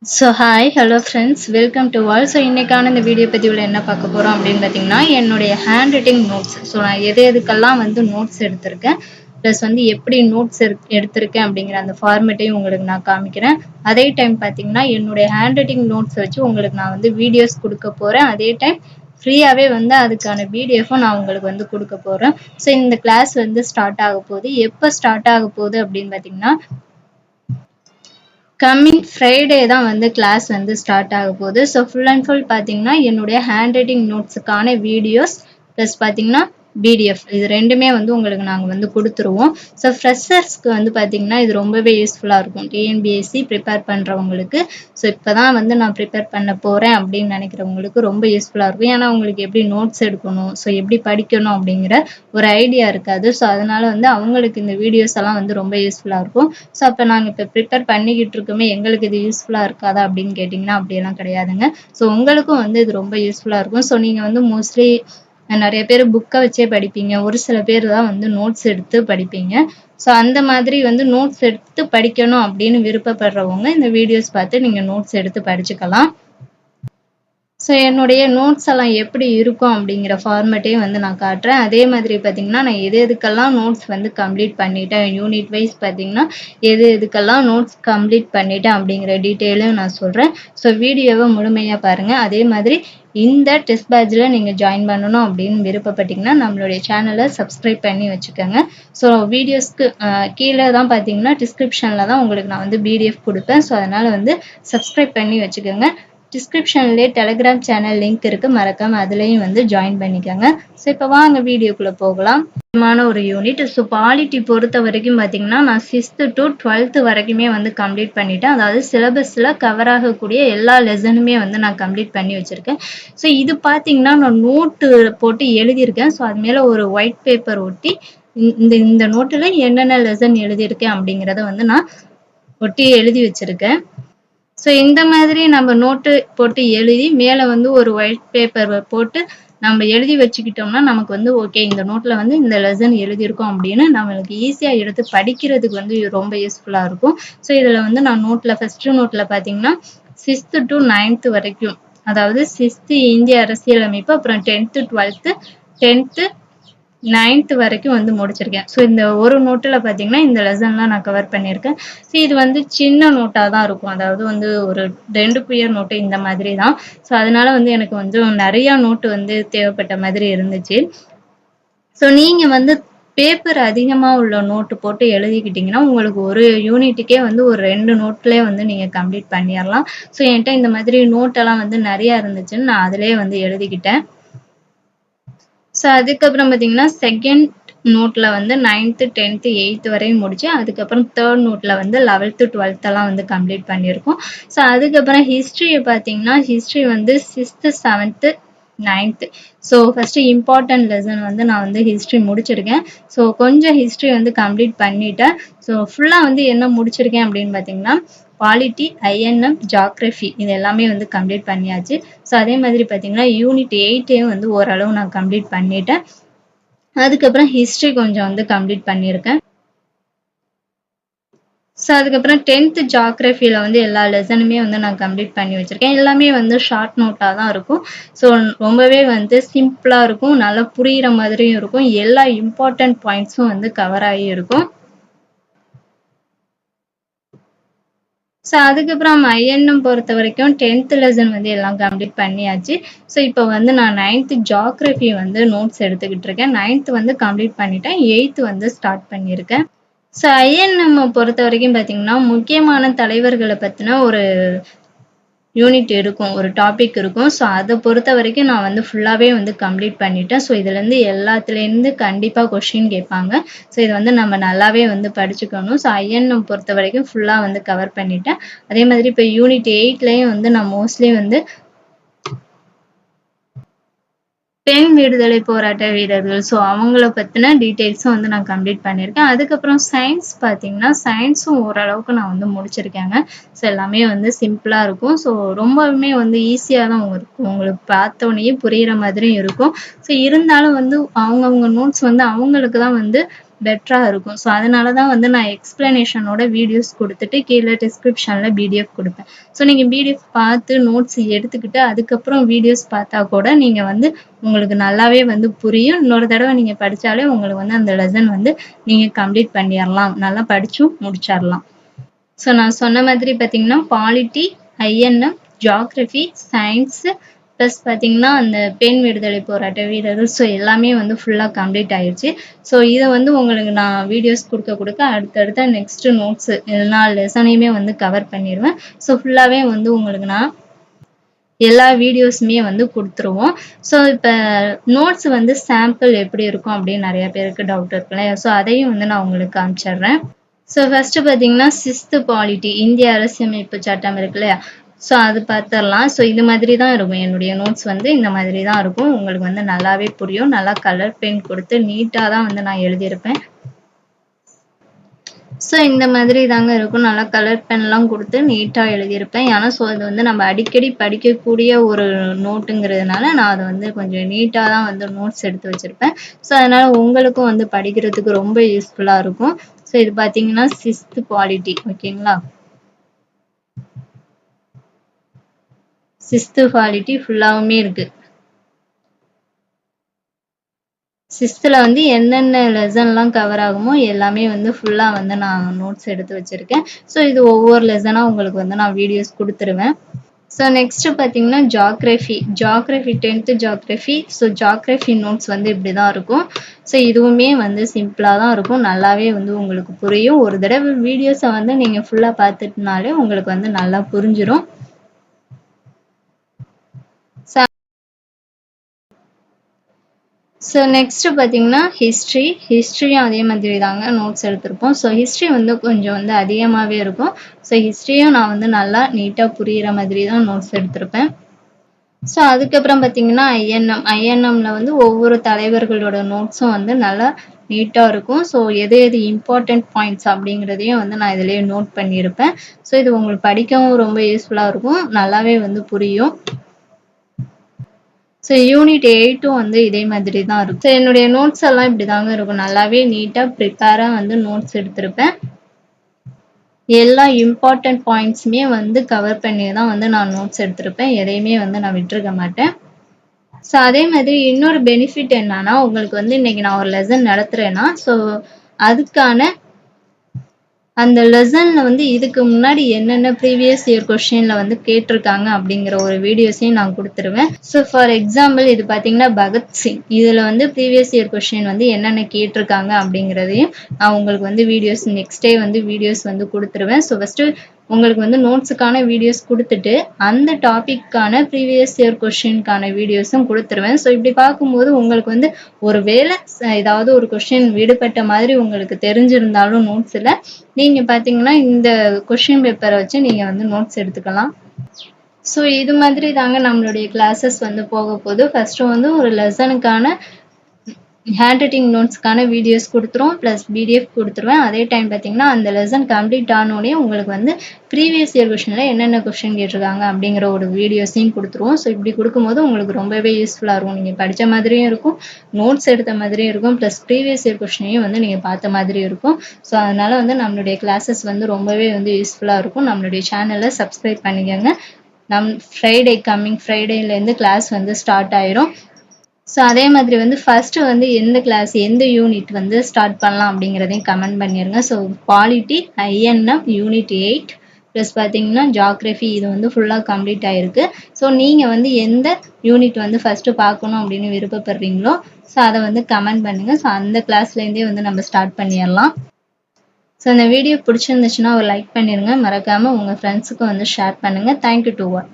Hi, hello friends, welcome to all. இன்னைக்கான இந்த video பதிவுல என்ன பார்க்க போறோம் அப்படின்னு பார்த்தீங்கன்னா என்னுடைய ஹேண்ட் ரைட்டிங் நோட்ஸ். நான் எதுக்கெல்லாம் வந்து நோட்ஸ் எடுத்திருக்கேன் ப்ளஸ் வந்து எப்படி நோட்ஸ் எடுத்திருக்கேன் அப்படிங்கிற அந்த ஃபார்மேட்டையும் உங்களுக்கு நான் காமிக்கிறேன். அதே டைம் பார்த்தீங்கன்னா என்னுடைய ஹேண்ட் ரைட்டிங் நோட்ஸ் வச்சு உங்களுக்கு நான் வந்து வீடியோஸ் கொடுக்க போறேன். அதே டைம் ஃப்ரீயாகவே வந்து அதுக்கான பிடிஎஃப்பும் நான் உங்களுக்கு வந்து கொடுக்க போறேன். இந்த கிளாஸ் வந்து ஸ்டார்ட் ஆக போகுது. எப்போ ஸ்டார்ட் ஆக போகுது அப்படின்னு பார்த்தீங்கன்னா கம்மிங் ஃப்ரைடே தான் வந்து கிளாஸ் வந்து ஸ்டார்ட் ஆக போகுது. ஃபுல் அண்ட் ஃபுல் பார்த்தீங்கன்னா என்னுடைய ஹேண்ட் ரைட்டிங் நோட்ஸுக்கான வீடியோஸ் ப்ளஸ் பார்த்தீங்கன்னா பிடிஎஃப் இது ரெண்டுமே வந்து உங்களுக்கு நாங்கள் வந்து கொடுத்துருவோம். ஃப்ரெஷர்ஸ்க்கு வந்து பார்த்தீங்கன்னா இது ரொம்பவே யூஸ்ஃபுல்லாக இருக்கும். டிஎன்பிஎஸ்சி ப்ரிப்பேர் பண்ணுறவங்களுக்கு இப்போ தான் வந்து நான் ப்ரிப்பேர் பண்ண போகிறேன் அப்படின்னு நினைக்கிறவங்களுக்கு ரொம்ப யூஸ்ஃபுல்லாக இருக்கும். ஏன்னா உங்களுக்கு எப்படி நோட்ஸ் எடுக்கணும் எப்படி படிக்கணும் அப்படிங்கிற ஒரு ஐடியா இருக்காது. அதனால வந்து அவங்களுக்கு இந்த வீடியோஸ் எல்லாம் வந்து ரொம்ப யூஸ்ஃபுல்லாக இருக்கும். அப்போ நாங்கள் இப்போ ப்ரிப்பேர் பண்ணிக்கிட்டு இருக்கோமே எங்களுக்கு இது யூஸ்ஃபுல்லாக இருக்காதா அப்படின்னு கேட்டிங்கன்னா அப்படியெல்லாம் கிடையாதுங்க. உங்களுக்கும் வந்து இது ரொம்ப யூஸ்ஃபுல்லாக இருக்கும். நீங்கள் வந்து மோஸ்ட்லி நிறைய பேர் புக்கை வச்சே படிப்பீங்க. ஒரு சில பேர் தான் வந்து நோட்ஸ் எடுத்து படிப்பீங்க. அந்த மாதிரி வந்து நோட்ஸ் எடுத்து படிக்கணும் அப்படின்னு விருப்பப்படுறவங்க இந்த வீடியோஸ் பார்த்து நீங்கள் நோட்ஸ் எடுத்து படிச்சுக்கலாம். என்னுடைய நோட்ஸ் எல்லாம் எப்படி இருக்கும் அப்படிங்கிற ஃபார்மேட்டையும் வந்து நான் காட்டுறேன். அதே மாதிரி பார்த்தீங்கன்னா நான் எதுக்கெல்லாம் நோட்ஸ் வந்து கம்ப்ளீட் பண்ணிட்டேன் யூனிட் வைஸ் பார்த்தீங்கன்னா எதுக்கெல்லாம் நோட்ஸ் கம்ப்ளீட் பண்ணிட்டேன் அப்படிங்கிற டீட்டெயிலும் நான் சொல்கிறேன். வீடியோவை முழுமையாக பாருங்கள். அதே மாதிரி இந்த டெஸ்ட் பேட்சில் நீங்கள் ஜாயின் பண்ணணும் அப்படின்னு விருப்பப்பட்டீங்கன்னா நம்மளுடைய சேனலை சப்ஸ்கிரைப் பண்ணி வச்சுக்கோங்க. வீடியோஸ்க்கு கீழே தான் பார்த்தீங்கன்னா டிஸ்கிரிப்ஷனில் தான் உங்களுக்கு நான் வந்து பிடிஎஃப் கொடுப்பேன். அதனால் வந்து சப்ஸ்கிரைப் பண்ணி வச்சுக்கோங்க. டிஸ்கிரிப்ஷன்லேயே டெலிகிராம் சேனல் லிங்க் இருக்கு, மறக்காம அதுலேயும் வந்து ஜாயின் பண்ணிக்கோங்க. இப்போ வாங்க வீடியோக்குள்ளே போகலாம். ஒரு யூனிட். பாலிட்டி பொறுத்த வரைக்கும் பார்த்தீங்கன்னா நான் 6th to 12th வரைக்குமே வந்து கம்ப்ளீட் பண்ணிட்டேன். அதாவது சிலபஸில் கவர் ஆகக்கூடிய எல்லா லெசனுமே வந்து நான் கம்ப்ளீட் பண்ணி வச்சுருக்கேன். இது பார்த்தீங்கன்னா நான் நோட்டு போட்டு எழுதியிருக்கேன். அது மேலே ஒரு ஒயிட் பேப்பர் ஒட்டி இந்த நோட்டில் என்னென்ன லெசன் எழுதியிருக்கேன் அப்படிங்கிறத வந்து நான் ஒட்டி எழுதி வச்சுருக்கேன். இந்த மாதிரி நம்ம நோட்டு போட்டு எழுதி மேலே வந்து ஒரு ஒயிட் பேப்பர் போட்டு நம்ம எழுதி வச்சுக்கிட்டோம்னா நமக்கு வந்து ஓகே இந்த நோட்டில் வந்து இந்த லெசன் எழுதியிருக்கோம் அப்படின்னு நம்மளுக்கு ஈஸியாக எடுத்து படிக்கிறதுக்கு வந்து ரொம்ப யூஸ்ஃபுல்லாக இருக்கும். இதில் வந்து நான் நோட்டில் ஃபஸ்ட்டு நோட்டில் பார்த்தீங்கன்னா 6th to 9th வரைக்கும், அதாவது 6th இந்திய அரசியலமைப்பு, அப்புறம் 10th 12th 10th 9th வரைக்கும் வந்து முடிச்சிருக்கேன். இந்த ஒரு நோட்டில் பார்த்தீங்கன்னா இந்த லெசன்லாம் நான் கவர் பண்ணியிருக்கேன். இது வந்து சின்ன நோட்டாக தான் இருக்கும். அதாவது வந்து ஒரு 2 புயர் நோட்டு இந்த மாதிரி தான். அதனால வந்து எனக்கு வந்து நிறையா நோட்டு வந்து தேவைப்பட்ட மாதிரி இருந்துச்சு. நீங்கள் வந்து பேப்பர் அதிகமாக உள்ள நோட்டு போட்டு எழுதிக்கிட்டிங்கன்னா உங்களுக்கு ஒரு யூனிட்டுக்கே வந்து ஒரு 2 நோட்லேயே வந்து நீங்கள் கம்ப்ளீட் பண்ணிடலாம். என்கிட்ட இந்த மாதிரி நோட்டெல்லாம் வந்து நிறையா இருந்துச்சுன்னு நான் அதிலே வந்து எழுதிக்கிட்டேன். அதுக்கப்புறம் பார்த்தீங்கன்னா செகண்ட் நோட்டில் வந்து 9th 10th 8th வரையும் முடிச்சு, அதுக்கப்புறம் தேர்ட் நோட்டில் வந்து 11th 12th எல்லாம் வந்து கம்ப்ளீட் பண்ணியிருக்கோம். அதுக்கப்புறம் ஹிஸ்ட்ரியை பார்த்தீங்கன்னா ஹிஸ்ட்ரி வந்து 6th 7th 9th. First important lesson வந்து நான் வந்து ஹிஸ்ட்ரி முடிச்சிருக்கேன். கொஞ்சம் ஹிஸ்ட்ரி வந்து கம்ப்ளீட் பண்ணிட்டேன். ஃபுல்லாக வந்து என்ன முடிச்சிருக்கேன் அப்படின்னு பார்த்தீங்கன்னா பாலிட்டி, ஐஎன்எம், ஜியாகிரஃபி இது எல்லாமே வந்து கம்ப்ளீட் பண்ணியாச்சு. அதே மாதிரி பார்த்தீங்கன்னா யூனிட் 8 வந்து ஓரளவு நான் கம்ப்ளீட் பண்ணிட்டேன். அதுக்கப்புறம் ஹிஸ்ட்ரி கொஞ்சம் வந்து கம்ப்ளீட் பண்ணியிருக்கேன். அதுக்கப்புறம் 10th ஜியாகிரஃபியில் வந்து எல்லா லெசனுமே வந்து நான் கம்ப்ளீட் பண்ணி வச்சுருக்கேன். எல்லாமே வந்து ஷார்ட் நோட்டாக தான் இருக்கும். ரொம்பவே வந்து சிம்பிளாக இருக்கும், நல்லா புரிகிற மாதிரியும் இருக்கும், எல்லா இம்பார்ட்டன்ட் பாயிண்ட்ஸும் வந்து கவர் ஆகி இருக்கும். அதுக்கப்புறம் ஐஎன்எம் பொறுத்த வரைக்கும் 10th லெசன் வந்து எல்லாம் கம்ப்ளீட் பண்ணியாச்சு. இப்போ வந்து நான் 9th ஜியாகிரஃபி வந்து நோட்ஸ் எடுத்துக்கிட்டு இருக்கேன். 9th வந்து கம்ப்ளீட் பண்ணிட்டேன், 8th வந்து ஸ்டார்ட் பண்ணியிருக்கேன். ஐஎன்எம் பொறுத்த வரைக்கும் பார்த்தீங்கன்னா முக்கியமான தலைவர்களை பற்றின ஒரு யூனிட் இருக்கும், ஒரு டாபிக் இருக்கும். அதை பொறுத்த வரைக்கும் நான் வந்து ஃபுல்லாகவே வந்து கம்ப்ளீட் பண்ணிட்டேன். இதுலேருந்து எல்லாத்துலேருந்து கண்டிப்பாக கொஷின் கேட்பாங்க. இதை வந்து நம்ம நல்லாவே வந்து படிச்சுக்கணும். ஐஎன்எம் பொறுத்த வரைக்கும் ஃபுல்லாக வந்து கவர் பண்ணிட்டேன். அதே மாதிரி இப்போ யூனிட் 8லேயும் வந்து நான் மோஸ்ட்லி வந்து பெண் விடுதலை போராட்ட வீரர்கள் அவங்கள பற்றின டீட்டெயில்ஸும் வந்து நான் கம்ப்ளீட் பண்ணியிருக்கேன். அதுக்கப்புறம் சயின்ஸ் பார்த்தீங்கன்னா சயின்ஸும் ஓரளவுக்கு நான் வந்து முடிச்சிருக்கேங்க. எல்லாமே வந்து சிம்பிளாக இருக்கும். ரொம்பவுமே வந்து ஈஸியாக தான் இருக்கும், உங்களுக்கு பார்த்தோன்னே புரிகிற மாதிரியும் இருக்கும். இருந்தாலும் வந்து அவங்கவுங்க நோட்ஸ் வந்து அவங்களுக்கு தான் வந்து பெட்டரா இருக்கும். ஸோ அதனால தான் வந்து நான் எக்ஸ்பிளனேஷனோட வீடியோஸ் குடுத்துட்டு கீழ டிஸ்கிரிப்ஷன்ல பிடிஎஃப் குடுப்பேன். ஸோ நீங்க பிடிஎஃப் பார்த்து நோட்ஸ் எடுத்துக்கிட்டு அதுக்கப்புறம் வீடியோஸ் பார்த்தா கூட நீங்க வந்து உங்களுக்கு நல்லாவே வந்து புரியும். இன்னொரு தடவ நீங்க படிச்சாலே உங்களுக்கு வந்து அந்த லெசன் வந்து நீங்க கம்ப்ளீட் பண்ணிறலாம். நல்லா படிச்சும் முடிச்சிடலாம். ஸோ நான் சொன்ன மாதிரி பார்த்தீங்கன்னா polity, INM, geography, science plus பார்த்தீங்கன்னா அந்த பெண் விடுதலை போராட்ட வீரர்கள் ஸோ எல்லாமே வந்து ஃபுல்லாக கம்ப்ளீட் ஆயிடுச்சு. ஸோ இதை வந்து உங்களுக்கு நான் வீடியோஸ் கொடுக்க அடுத்தடுத்த நெக்ஸ்ட் நோட்ஸ் எல்லா லெசனையுமே வந்து கவர் பண்ணிடுவேன். ஸோ ஃபுல்லாகவே வந்து உங்களுக்கு நான் எல்லா வீடியோஸுமே வந்து கொடுத்துருவோம். ஸோ இப்போ நோட்ஸ் வந்து சாம்பிள் எப்படி இருக்கும் அப்படின்னு நிறைய பேருக்கு டவுட் இருக்குல்ல. ஸோ அதையும் வந்து நான் உங்களுக்கு காமிச்சிடுறேன். ஸோ ஃபர்ஸ்ட் பார்த்தீங்கன்னா 6th பாலிட்டி இந்திய அரசியலமைப்பு சட்டம் இருக்கு இல்லையா. ஸோ அது பார்த்துடலாம். ஸோ இது மாதிரி தான் இருக்கும் என்னுடைய நோட்ஸ் வந்து இந்த மாதிரி தான் இருக்கும். உங்களுக்கு வந்து நல்லாவே புரியும். நல்லா கலர் பென் கொடுத்து நீட்டாக தான் வந்து நான் எழுதியிருப்பேன். ஸோ இந்த மாதிரி தாங்க இருக்கும். நல்லா கலர் பென்லாம் கொடுத்து நீட்டாக எழுதியிருப்பேன். ஏன்னா ஸோ அது வந்து நம்ம அடிக்கடி படிக்கக்கூடிய ஒரு நோட்டுங்கிறதுனால நான் அதை வந்து கொஞ்சம் நீட்டாக தான் வந்து நோட்ஸ் எடுத்து வச்சுருப்பேன். ஸோ அதனால் உங்களுக்கும் வந்து படிக்கிறதுக்கு ரொம்ப யூஸ்ஃபுல்லாக இருக்கும். ஸோ இது பார்த்தீங்கன்னா 6th பாலிட்டி ஓகேங்களா. 6th பாலிட்டி ஃபுல்லாகவுமே இருக்கு. 6th வந்து என்னென்ன லெசன்லாம் கவர் ஆகுமோ எல்லாமே வந்து ஃபுல்லாக வந்து நான் நோட்ஸ் எடுத்து வச்சுருக்கேன். ஸோ இது ஒவ்வொரு லெசனாக உங்களுக்கு வந்து நான் வீடியோஸ் கொடுத்துருவேன். ஸோ நெக்ஸ்ட் பார்த்தீங்கன்னா geography 10th geography. So geography notes வந்து இப்படி தான் இருக்கும். ஸோ இதுவுமே வந்து சிம்பிளாக தான் இருக்கும். நல்லாவே வந்து உங்களுக்கு புரியும். ஒரு தடவை வீடியோஸை வந்து நீங்கள் ஃபுல்லாக பார்த்துட்டுனாலே உங்களுக்கு வந்து நல்லா புரிஞ்சிடும். ஸோ நெக்ஸ்ட் பார்த்தீங்கன்னா ஹிஸ்ட்ரியும் அதே மாதிரி தாங்க நோட்ஸ் எடுத்திருப்போம். ஸோ ஹிஸ்ட்ரி வந்து கொஞ்சம் வந்து அதிகமாகவே இருக்கும். ஸோ ஹிஸ்ட்ரியும் நான் வந்து நல்லா நீட்டாக புரிகிற மாதிரி தான் நோட்ஸ் எடுத்திருப்பேன். ஸோ அதுக்கப்புறம் பார்த்தீங்கன்னா ஐஎன்எம்ல வந்து ஒவ்வொரு தலைவர்களோட நோட்ஸும் வந்து நல்லா நீட்டாக இருக்கும். ஸோ எது இம்பார்ட்டன்ட் பாயிண்ட்ஸ் அப்படிங்கிறதையும் வந்து நான் இதிலேயே நோட் பண்ணியிருப்பேன். ஸோ இது உங்களுக்கு படிக்கவும் ரொம்ப யூஸ்ஃபுல்லாக இருக்கும். நல்லாவே வந்து புரியும். ஸோ யூனிட் 8ம் வந்து இதே மாதிரி தான் இருக்கும். ஸோ என்னுடைய நோட்ஸ் எல்லாம் இப்படி தாங்க இருக்கும். நல்லாவே நீட்டாக ப்ரிப்பேராக வந்து நோட்ஸ் எடுத்திருப்பேன். எல்லா இம்பார்ட்டன்ட் பாயிண்ட்ஸுமே வந்து கவர் பண்ணி தான் வந்து நான் நோட்ஸ் எடுத்திருப்பேன். எதையுமே வந்து நான் விட்டுருக்க மாட்டேன். ஸோ அதே மாதிரி இன்னொரு பெனிஃபிட் என்னன்னா உங்களுக்கு வந்து இன்னைக்கு நான் ஒரு லெசன் நடத்துகிறேன்னா ஸோ அதுக்கான அந்த லெசன்ல வந்து இதுக்கு முன்னாடி என்னென்ன ப்ரீவியஸ் இயர் கொஸ்டின்ல வந்து கேட்டிருக்காங்க அப்படிங்கிற ஒரு வீடியோஸையும் நான் கொடுத்துருவேன். ஸோ ஃபார் எக்ஸாம்பிள் இது பார்த்தீங்கன்னா பகத்சிங் இதில் வந்து ப்ரீவியஸ் இயர் கொஸ்டின் வந்து என்னென்ன கேட்டிருக்காங்க அப்படிங்கிறதையும் நான் உங்களுக்கு வந்து வீடியோஸ் நெக்ஸ்ட் டே வந்து வீடியோஸ் வந்து கொடுத்துருவேன். ஸோ ஃபஸ்ட்டு உங்களுக்கு வந்து நோட்ஸுக்கான வீடியோஸ் கொடுத்துட்டு அந்த டாபிக்கான ப்ரீவியஸ் இயர் கொஸ்டினுக்கான வீடியோஸும் கொடுத்துருவேன். ஸோ இப்படி பார்க்கும்போது உங்களுக்கு வந்து ஒரு வேளை ஏதாவது ஒரு கொஸ்டின் விடுபட்ட மாதிரி உங்களுக்கு தெரிஞ்சிருந்தாலும் நோட்ஸில் நீங்கள் பார்த்தீங்கன்னா இந்த கொஸ்டின் பேப்பரை வச்சு நீங்கள் வந்து நோட்ஸ் எடுத்துக்கலாம். ஸோ இது மாதிரி தாங்க நம்மளுடைய கிளாஸஸ் வந்து போக போகுது. ஃபஸ்ட்டு வந்து ஒரு லெசனுக்கான ஹேண்ட் ரைட்டிங் நோட்ஸ்க்கான வீடியோஸ் கொடுத்துருவோம் ப்ளஸ் பிடிஎஃப் கொடுத்துருவேன். அதே டைம் பார்த்தீங்கன்னா அந்த லெசன் கம்ப்ளீட் ஆனோடனே உங்களுக்கு வந்து ப்ரீவியஸ் இயர் கொஸ்டினில் என்னென்ன கொஸ்டின் கேட்டிருக்காங்க அப்படிங்கிற ஒரு வீடியோஸையும் கொடுத்துருவோம். ஸோ இப்படி கொடுக்கும்போது உங்களுக்கு ரொம்பவே யூஸ்ஃபுல்லாக இருக்கும். நீங்கள் படித்த மாதிரியும் இருக்கும், நோட்ஸ் எடுத்த மாதிரியும் இருக்கும், ப்ளஸ் ப்ரீவியஸ் இயர் கொஸ்டினையும் வந்து நீங்கள் பார்த்த மாதிரியும் இருக்கும். ஸோ அதனால் வந்து நம்மளுடைய கிளாஸஸ் வந்து ரொம்பவே வந்து யூஸ்ஃபுல்லாக இருக்கும். நம்மளுடைய சேனலை சப்ஸ்கிரைப் பண்ணிக்கோங்க. கம்மிங் ஃப்ரைடேலேருந்து கிளாஸ் வந்து ஸ்டார்ட் ஆயிரும். ஸோ அதே மாதிரி வந்து ஃபஸ்ட்டு வந்து எந்த கிளாஸ் எந்த யூனிட் வந்து ஸ்டார்ட் பண்ணலாம் அப்படிங்கிறதையும் கமெண்ட் பண்ணிடுங்க. So polity, INM, unit 8 plus பார்த்தீங்கன்னா ஜியோகிராஃபி இது வந்து ஃபுல்லாக கம்ப்ளீட் ஆகிருக்கு. ஸோ நீங்கள் வந்து எந்த யூனிட் வந்து ஃபஸ்ட்டு பார்க்கணும் அப்படின்னு விருப்பப்படுறீங்களோ ஸோ அதை வந்து கமெண்ட் பண்ணுங்கள். ஸோ அந்த கிளாஸ்லேருந்தே வந்து நம்ம ஸ்டார்ட் பண்ணிடலாம். ஸோ இந்த வீடியோ பிடிச்சிருந்துச்சுன்னா ஒரு லைக் பண்ணிடுங்க. மறக்காமல் உங்கள் ஃப்ரெண்ட்ஸுக்கும் வந்து ஷேர் பண்ணுங்கள். Thank you to all.